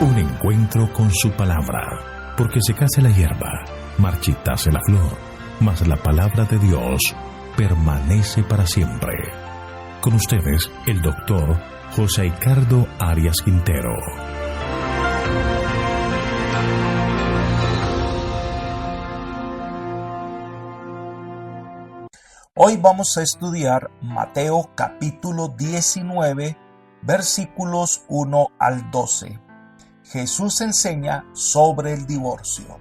Un encuentro con su palabra, porque secase la hierba, marchitase la flor, mas la palabra de Dios permanece para siempre. Con ustedes, el doctor José Ricardo Arias Quintero. Hoy vamos a estudiar Mateo capítulo 19, versículos 1 al 12. Jesús enseña sobre el divorcio.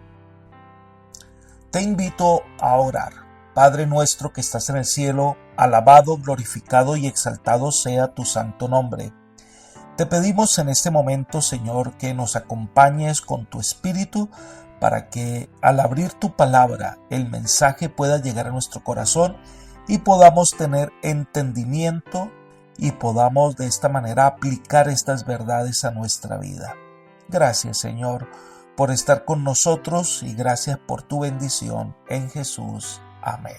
Te invito a orar. Padre nuestro que estás en el cielo, alabado, glorificado y exaltado sea tu santo nombre. Te pedimos en este momento, Señor, que nos acompañes con tu Espíritu para que al abrir tu palabra el mensaje pueda llegar a nuestro corazón y podamos tener entendimiento y podamos de esta manera aplicar estas verdades a nuestra vida. Gracias, Señor, por estar con nosotros y gracias por tu bendición en Jesús. Amén.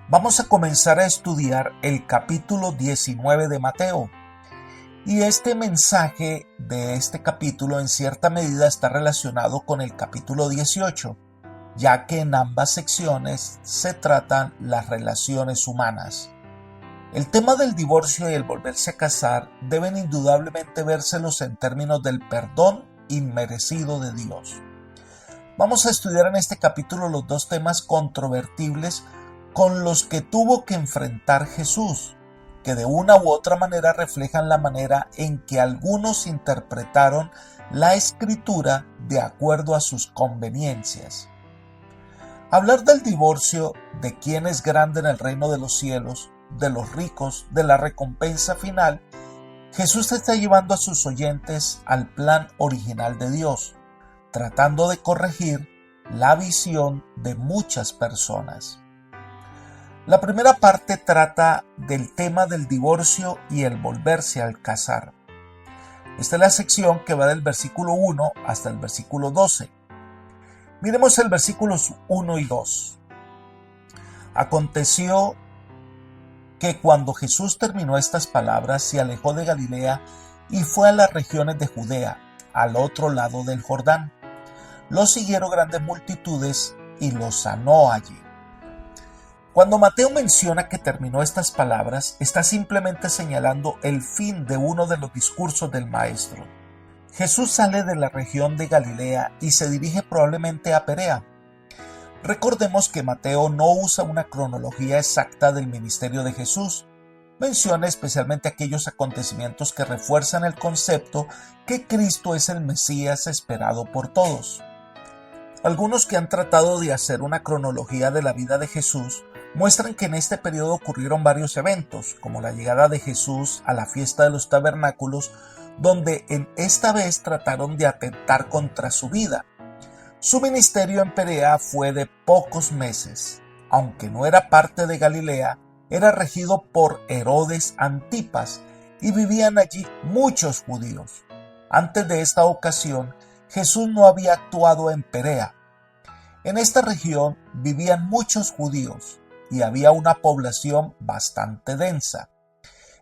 Vamos a comenzar a estudiar el capítulo 19 de Mateo. Y este mensaje de este capítulo en cierta medida está relacionado con el capítulo 18, ya que en ambas secciones se tratan las relaciones humanas. El tema del divorcio y el volverse a casar deben indudablemente vérselos en términos del perdón inmerecido de Dios. Vamos a estudiar en este capítulo los dos temas controvertibles con los que tuvo que enfrentar Jesús, que de una u otra manera reflejan la manera en que algunos interpretaron la Escritura de acuerdo a sus conveniencias. Hablar del divorcio, de quién es grande en el reino de los cielos, de los ricos, de la recompensa final, Jesús está llevando a sus oyentes al plan original de Dios, tratando de corregir la visión de muchas personas. La primera parte trata del tema del divorcio y el volverse a casar. Esta es la sección que va del versículo 1 hasta el versículo 12. Miremos el versículos 1 y 2. Aconteció que cuando Jesús terminó estas palabras, se alejó de Galilea y fue a las regiones de Judea, al otro lado del Jordán. Lo siguieron grandes multitudes y lo sanó allí. Cuando Mateo menciona que terminó estas palabras, está simplemente señalando el fin de uno de los discursos del Maestro. Jesús sale de la región de Galilea y se dirige probablemente a Perea. Recordemos que Mateo no usa una cronología exacta del ministerio de Jesús. Menciona especialmente aquellos acontecimientos que refuerzan el concepto que Cristo es el Mesías esperado por todos. Algunos que han tratado de hacer una cronología de la vida de Jesús muestran que en este periodo ocurrieron varios eventos, como la llegada de Jesús a la fiesta de los tabernáculos, donde en esta vez trataron de atentar contra su vida. Su ministerio en Perea fue de pocos meses. Aunque no era parte de Galilea, era regido por Herodes Antipas y vivían allí muchos judíos. Antes de esta ocasión, Jesús no había actuado en Perea. En esta región vivían muchos judíos y había una población bastante densa.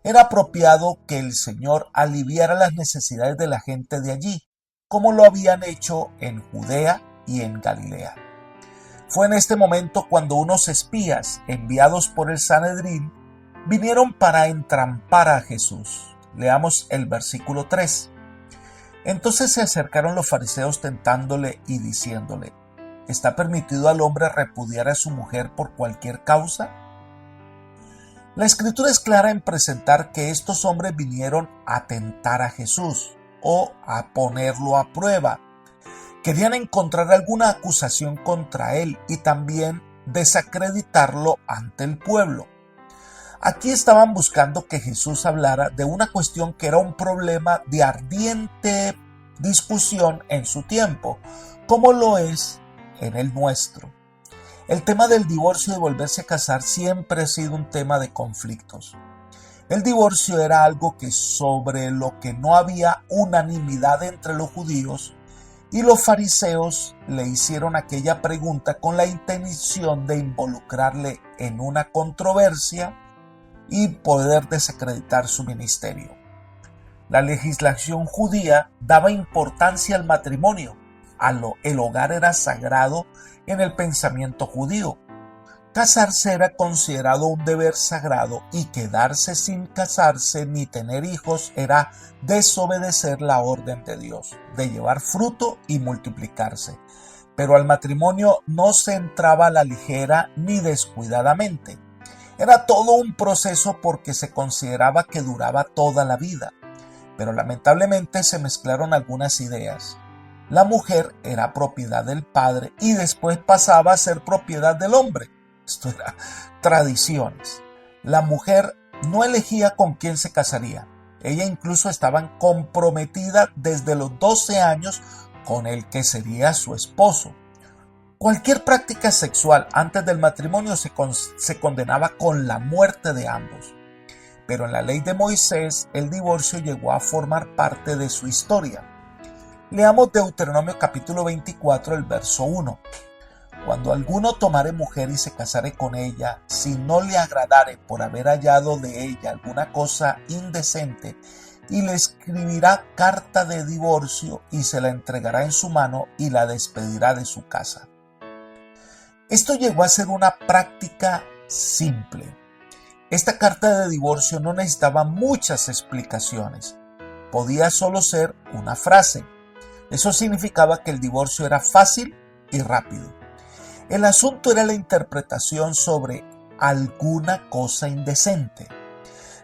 Era apropiado que el Señor aliviara las necesidades de la gente de allí, como lo habían hecho en Judea y en Galilea. Fue en este momento cuando unos espías enviados por el Sanedrín vinieron para entrampar a Jesús. Leamos el versículo 3. Entonces se acercaron los fariseos tentándole y diciéndole: ¿está permitido al hombre repudiar a su mujer por cualquier causa? La Escritura es clara en presentar que estos hombres vinieron a tentar a Jesús o a ponerlo a prueba. Querían encontrar alguna acusación contra él y también desacreditarlo ante el pueblo. Aquí estaban buscando que Jesús hablara de una cuestión que era un problema de ardiente discusión en su tiempo, como lo es en el nuestro. El tema del divorcio y de volverse a casar siempre ha sido un tema de conflictos. El divorcio era algo sobre lo que no había unanimidad entre los judíos y los fariseos le hicieron aquella pregunta con la intención de involucrarle en una controversia y poder desacreditar su ministerio. La legislación judía daba importancia al matrimonio. El hogar era sagrado en el pensamiento judío. Casarse era considerado un deber sagrado y quedarse sin casarse ni tener hijos era desobedecer la orden de Dios, de llevar fruto y multiplicarse. Pero al matrimonio no se entraba a la ligera ni descuidadamente. Era todo un proceso porque se consideraba que duraba toda la vida. Pero lamentablemente se mezclaron algunas ideas. La mujer era propiedad del padre y después pasaba a ser propiedad del hombre. Esto era tradiciones. La mujer no elegía con quién se casaría. Ella incluso estaba comprometida desde los 12 años con el que sería su esposo. Cualquier práctica sexual antes del matrimonio se condenaba con la muerte de ambos. Pero en la ley de Moisés, el divorcio llegó a formar parte de su historia. Leamos Deuteronomio capítulo 24, el verso 1. Cuando alguno tomare mujer y se casare con ella, si no le agradare por haber hallado de ella alguna cosa indecente, y le escribirá carta de divorcio y se la entregará en su mano y la despedirá de su casa. Esto llegó a ser una práctica simple. Esta carta de divorcio no necesitaba muchas explicaciones. Podía solo ser una frase. Eso significaba que el divorcio era fácil y rápido. El asunto era la interpretación sobre alguna cosa indecente.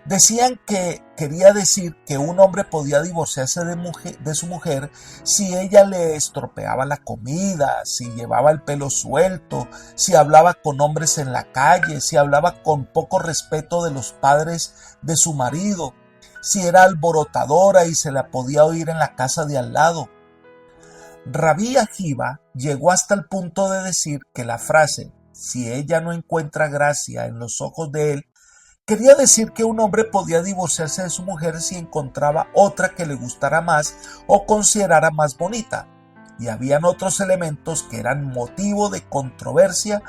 Decían que quería decir que un hombre podía divorciarse de su mujer si ella le estropeaba la comida, si llevaba el pelo suelto, si hablaba con hombres en la calle, si hablaba con poco respeto de los padres de su marido, si era alborotadora y se la podía oír en la casa de al lado. Rabí Akiva llegó hasta el punto de decir que la frase «si ella no encuentra gracia en los ojos de él» quería decir que un hombre podía divorciarse de su mujer si encontraba otra que le gustara más o considerara más bonita. Y habían otros elementos que eran motivo de controversia,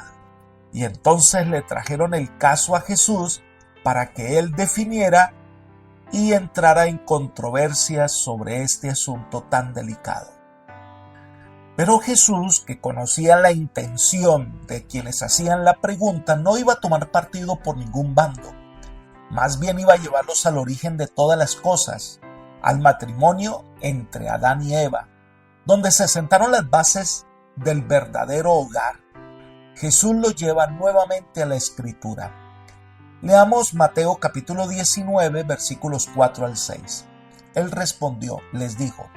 y entonces le trajeron el caso a Jesús para que él definiera y entrara en controversia sobre este asunto tan delicado. Pero Jesús, que conocía la intención de quienes hacían la pregunta, no iba a tomar partido por ningún bando. Más bien iba a llevarlos al origen de todas las cosas, al matrimonio entre Adán y Eva, donde se sentaron las bases del verdadero hogar. Jesús los lleva nuevamente a la Escritura. Leamos Mateo capítulo 19, versículos 4 al 6. Él respondió, les dijo,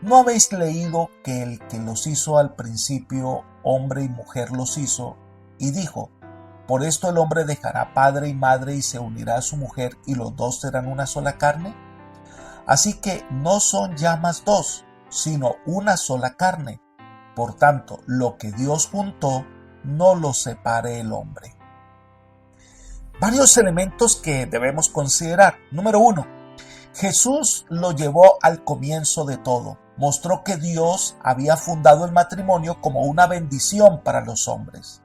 ¿no habéis leído que el que los hizo al principio, hombre y mujer los hizo? Y dijo, por esto el hombre dejará padre y madre y se unirá a su mujer y los dos serán una sola carne. Así que no son ya más dos, sino una sola carne. Por tanto, lo que Dios juntó, no lo separe el hombre. Varios elementos que debemos considerar. Número 1. Jesús lo llevó al comienzo de todo. Mostró que Dios había fundado el matrimonio como una bendición para los hombres.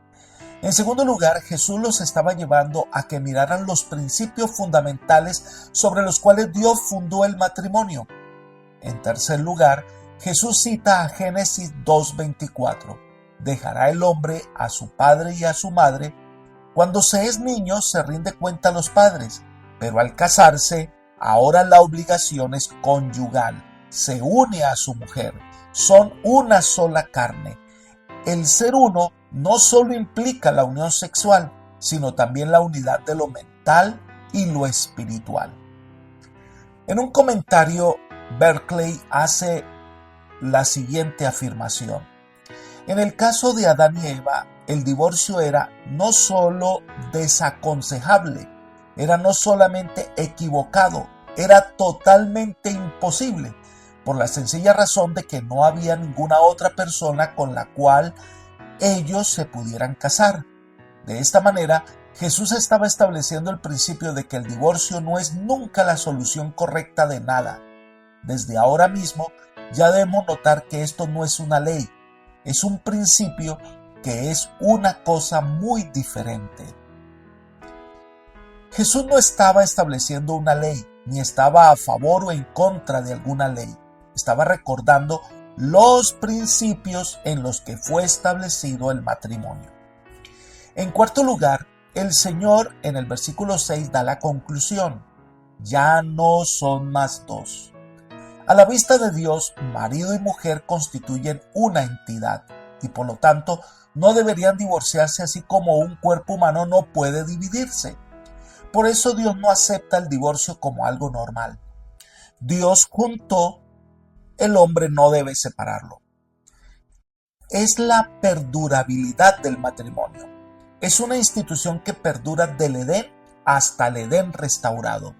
En segundo lugar, Jesús los estaba llevando a que miraran los principios fundamentales sobre los cuales Dios fundó el matrimonio. En tercer lugar, Jesús cita a Génesis 2:24. Dejará el hombre a su padre y a su madre. Cuando se es niño se rinde cuenta a los padres, pero al casarse, ahora la obligación es conyugal. Se une a su mujer. Son una sola carne. El ser uno no solo implica la unión sexual, sino también la unidad de lo mental y lo espiritual. En un comentario, Berkeley hace la siguiente afirmación. En el caso de Adán y Eva, el divorcio era no solo desaconsejable, era no solamente equivocado, era totalmente imposible, por la sencilla razón de que no había ninguna otra persona con la cual ellos se pudieran casar. De esta manera, Jesús estaba estableciendo el principio de que el divorcio no es nunca la solución correcta de nada. Desde ahora mismo, ya debemos notar que esto no es una ley, es un principio que es una cosa muy diferente. Jesús no estaba estableciendo una ley, ni estaba a favor o en contra de alguna ley. Estaba recordando los principios en los que fue establecido el matrimonio. En cuarto lugar, el Señor en el versículo 6 da la conclusión: ya no son más dos. A la vista de Dios, marido y mujer constituyen una entidad y por lo tanto no deberían divorciarse, así como un cuerpo humano no puede dividirse. Por eso Dios no acepta el divorcio como algo normal. Dios juntó, el hombre no debe separarlo. Es la perdurabilidad del matrimonio. Es una institución que perdura del Edén hasta el Edén restaurado.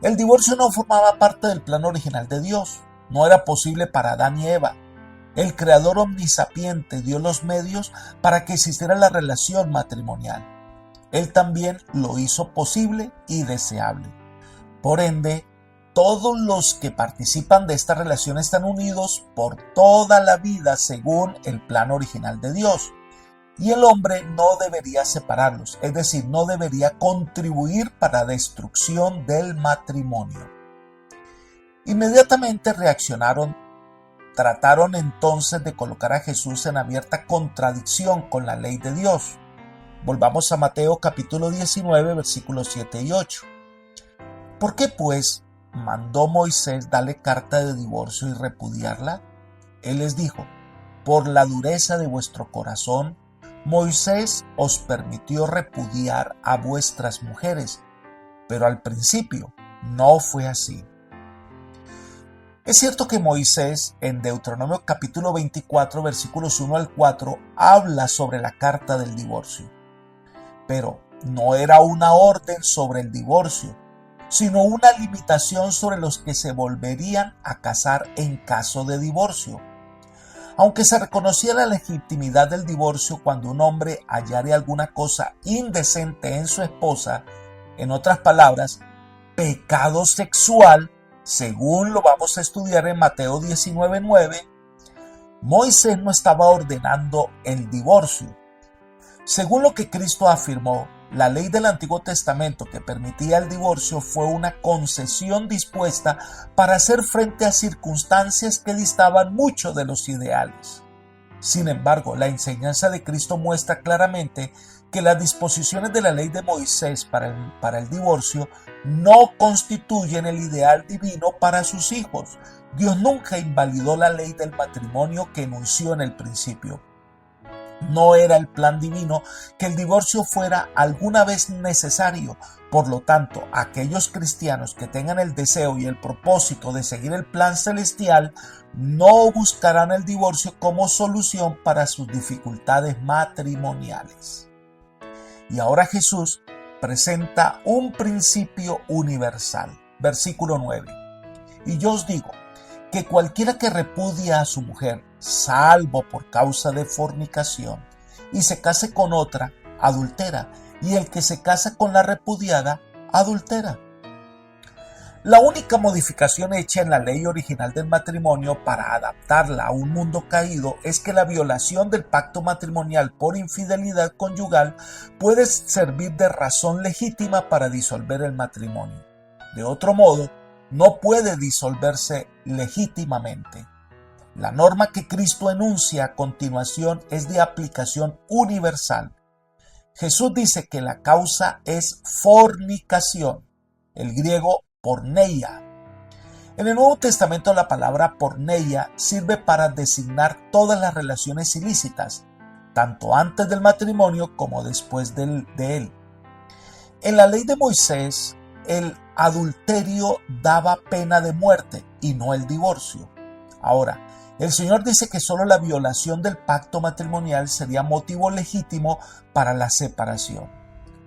El divorcio no formaba parte del plan original de Dios. No era posible para Adán y Eva. El Creador omnisapiente dio los medios para que existiera la relación matrimonial. Él también lo hizo posible y deseable. Por ende, todos los que participan de esta relación están unidos por toda la vida según el plan original de Dios. Y el hombre no debería separarlos, es decir, no debería contribuir para la destrucción del matrimonio. Inmediatamente trataron entonces de colocar a Jesús en abierta contradicción con la ley de Dios. Volvamos a Mateo capítulo 19, versículos 7 y 8. ¿Por qué pues mandó Moisés darle carta de divorcio y repudiarla? Él les dijo: por la dureza de vuestro corazón, Moisés os permitió repudiar a vuestras mujeres, pero al principio no fue así. Es cierto que Moisés, en Deuteronomio capítulo 24, versículos 1 al 4, habla sobre la carta del divorcio. Pero no era una orden sobre el divorcio, sino una limitación sobre los que se volverían a casar en caso de divorcio. Aunque se reconocía la legitimidad del divorcio cuando un hombre hallare alguna cosa indecente en su esposa, en otras palabras, pecado sexual, según lo vamos a estudiar en Mateo 19:9, Moisés no estaba ordenando el divorcio. Según lo que Cristo afirmó, la ley del Antiguo Testamento que permitía el divorcio fue una concesión dispuesta para hacer frente a circunstancias que distaban mucho de los ideales. Sin embargo, la enseñanza de Cristo muestra claramente que las disposiciones de la ley de Moisés para el divorcio no constituyen el ideal divino para sus hijos. Dios nunca invalidó la ley del matrimonio que enunció en el principio. No era el plan divino que el divorcio fuera alguna vez necesario. Por lo tanto, aquellos cristianos que tengan el deseo y el propósito de seguir el plan celestial no buscarán el divorcio como solución para sus dificultades matrimoniales. Y ahora Jesús presenta un principio universal. Versículo 9. Y yo os digo que cualquiera que repudia a su mujer, salvo por causa de fornicación, y se case con otra, adultera, y el que se casa con la repudiada, adultera. La única modificación hecha en la ley original del matrimonio para adaptarla a un mundo caído es que la violación del pacto matrimonial por infidelidad conyugal puede servir de razón legítima para disolver el matrimonio. De otro modo, no puede disolverse legítimamente. La norma que Cristo enuncia a continuación es de aplicación universal. Jesús dice que la causa es fornicación, el griego porneia. En el Nuevo Testamento la palabra porneia sirve para designar todas las relaciones ilícitas, tanto antes del matrimonio como después de él. En la ley de Moisés, el adulterio daba pena de muerte y no el divorcio. Ahora, el Señor dice que solo la violación del pacto matrimonial sería motivo legítimo para la separación.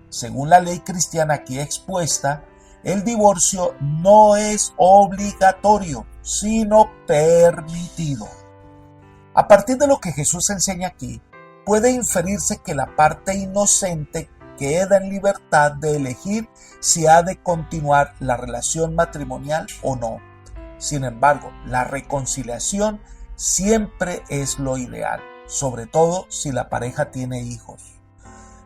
Según la ley cristiana aquí expuesta, el divorcio no es obligatorio, sino permitido. A partir de lo que Jesús enseña aquí, puede inferirse que la parte inocente queda en libertad de elegir si ha de continuar la relación matrimonial o no. Sin embargo, la reconciliación siempre es lo ideal, sobre todo si la pareja tiene hijos.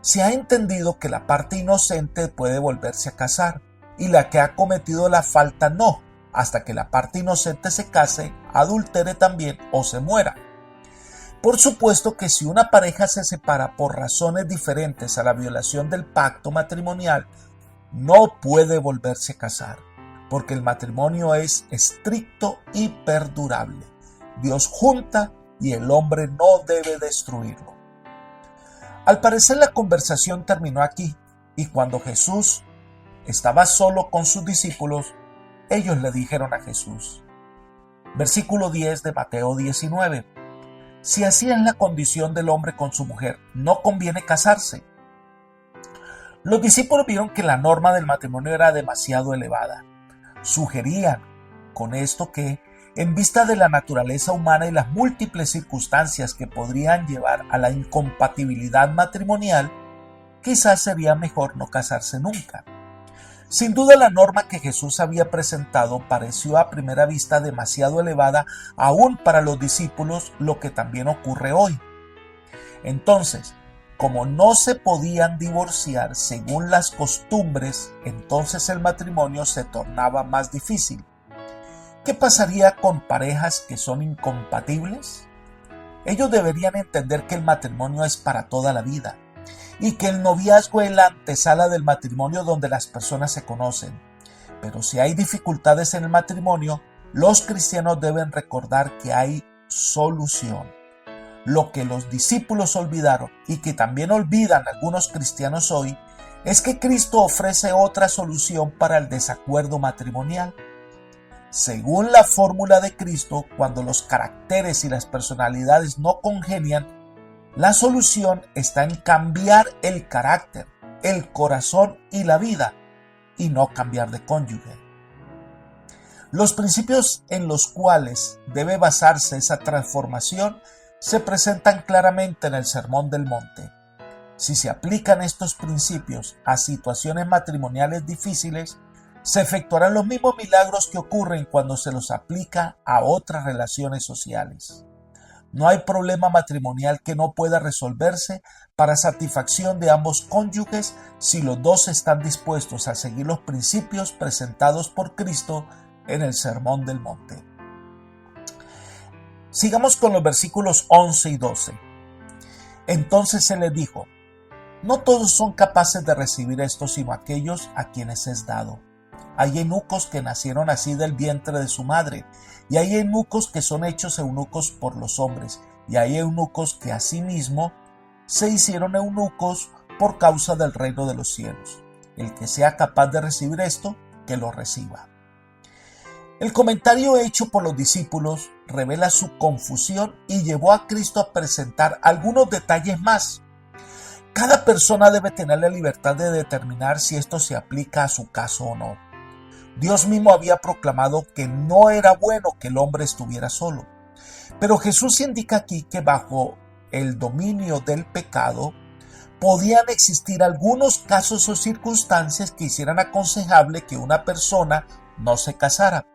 Se ha entendido que la parte inocente puede volverse a casar, y la que ha cometido la falta no, hasta que la parte inocente se case, adultere también o se muera. Por supuesto que si una pareja se separa por razones diferentes a la violación del pacto matrimonial, no puede volverse a casar, porque el matrimonio es estricto y perdurable. Dios junta y el hombre no debe destruirlo. Al parecer la conversación terminó aquí, y cuando Jesús estaba solo con sus discípulos, ellos le dijeron a Jesús, versículo 10 de Mateo 19, si así es la condición del hombre con su mujer, no conviene casarse. Los discípulos vieron que la norma del matrimonio era demasiado elevada. Sugerían con esto que, en vista de la naturaleza humana y las múltiples circunstancias que podrían llevar a la incompatibilidad matrimonial, quizás sería mejor no casarse nunca. Sin duda la norma que Jesús había presentado pareció a primera vista demasiado elevada aún para los discípulos, lo que también ocurre hoy. Entonces, como no se podían divorciar según las costumbres, entonces el matrimonio se tornaba más difícil. ¿Qué pasaría con parejas que son incompatibles? Ellos deberían entender que el matrimonio es para toda la vida y que el noviazgo es la antesala del matrimonio donde las personas se conocen. Pero si hay dificultades en el matrimonio, los cristianos deben recordar que hay solución. Lo que los discípulos olvidaron y que también olvidan algunos cristianos hoy es que Cristo ofrece otra solución para el desacuerdo matrimonial. Según la fórmula de Cristo, cuando los caracteres y las personalidades no congenian, la solución está en cambiar el carácter, el corazón y la vida, y no cambiar de cónyuge. Los principios en los cuales debe basarse esa transformación se presentan claramente en el Sermón del Monte. Si se aplican estos principios a situaciones matrimoniales difíciles, se efectuarán los mismos milagros que ocurren cuando se los aplica a otras relaciones sociales. No hay problema matrimonial que no pueda resolverse para satisfacción de ambos cónyuges si los dos están dispuestos a seguir los principios presentados por Cristo en el Sermón del Monte. Sigamos con los versículos 11 y 12. Entonces se les dijo, no todos son capaces de recibir esto sino aquellos a quienes es dado. Hay eunucos que nacieron así del vientre de su madre, y hay eunucos que son hechos eunucos por los hombres, y hay eunucos que asimismo se hicieron eunucos por causa del reino de los cielos. El que sea capaz de recibir esto, que lo reciba. El comentario hecho por los discípulos revela su confusión y llevó a Cristo a presentar algunos detalles más. Cada persona debe tener la libertad de determinar si esto se aplica a su caso o no. Dios mismo había proclamado que no era bueno que el hombre estuviera solo. Pero Jesús indica aquí que bajo el dominio del pecado podían existir algunos casos o circunstancias que hicieran aconsejable que una persona no se casara.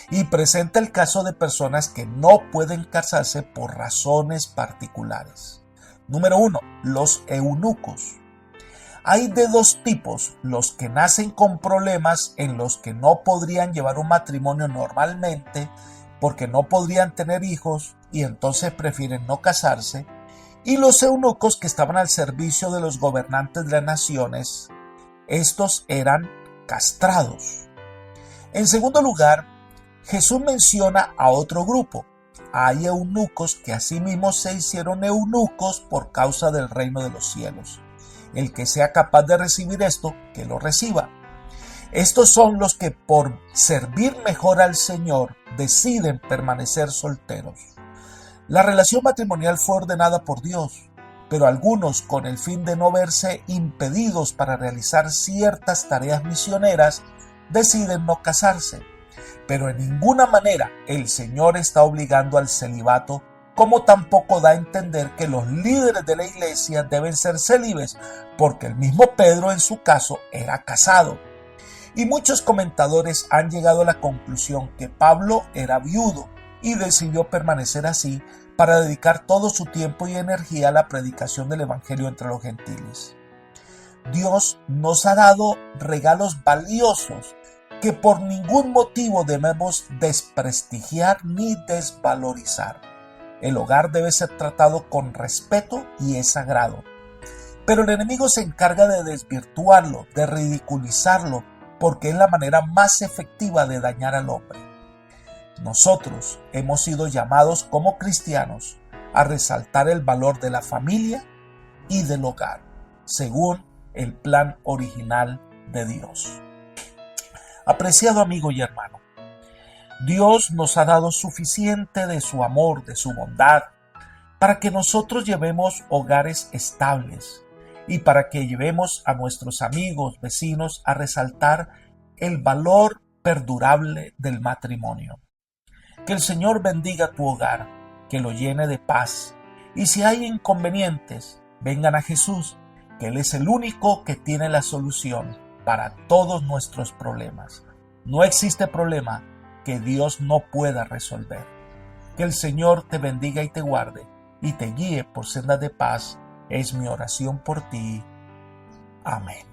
Y presenta el caso de personas que no pueden casarse por razones particulares. Número 1. Los eunucos. Hay de dos tipos, los que nacen con problemas en los que no podrían llevar un matrimonio normalmente porque no podrían tener hijos y entonces prefieren no casarse, y los eunucos que estaban al servicio de los gobernantes de las naciones. Estos eran castrados. En segundo lugar, Jesús menciona a otro grupo. Hay eunucos que asimismo se hicieron eunucos por causa del reino de los cielos. El que sea capaz de recibir esto, que lo reciba. Estos son los que por servir mejor al Señor deciden permanecer solteros. La relación matrimonial fue ordenada por Dios, pero algunos, con el fin de no verse impedidos para realizar ciertas tareas misioneras, deciden no casarse. Pero en ninguna manera el Señor está obligando al celibato, como tampoco da a entender que los líderes de la iglesia deben ser célibes, porque el mismo Pedro en su caso era casado. Y muchos comentadores han llegado a la conclusión que Pablo era viudo y decidió permanecer así para dedicar todo su tiempo y energía a la predicación del evangelio entre los gentiles. Dios nos ha dado regalos valiosos que por ningún motivo debemos desprestigiar ni desvalorizar. El hogar debe ser tratado con respeto y es sagrado. Pero el enemigo se encarga de desvirtuarlo, de ridiculizarlo, porque es la manera más efectiva de dañar al hombre. Nosotros hemos sido llamados como cristianos a resaltar el valor de la familia y del hogar, según el plan original de Dios. Apreciado amigo y hermano, Dios nos ha dado suficiente de su amor, de su bondad, para que nosotros llevemos hogares estables y para que llevemos a nuestros amigos, vecinos a resaltar el valor perdurable del matrimonio. Que el Señor bendiga tu hogar, que lo llene de paz, y si hay inconvenientes, vengan a Jesús, que Él es el único que tiene la solución para todos nuestros problemas. No existe problema que Dios no pueda resolver. Que el Señor te bendiga y te guarde, y te guíe por sendas de paz, es mi oración por ti. Amén.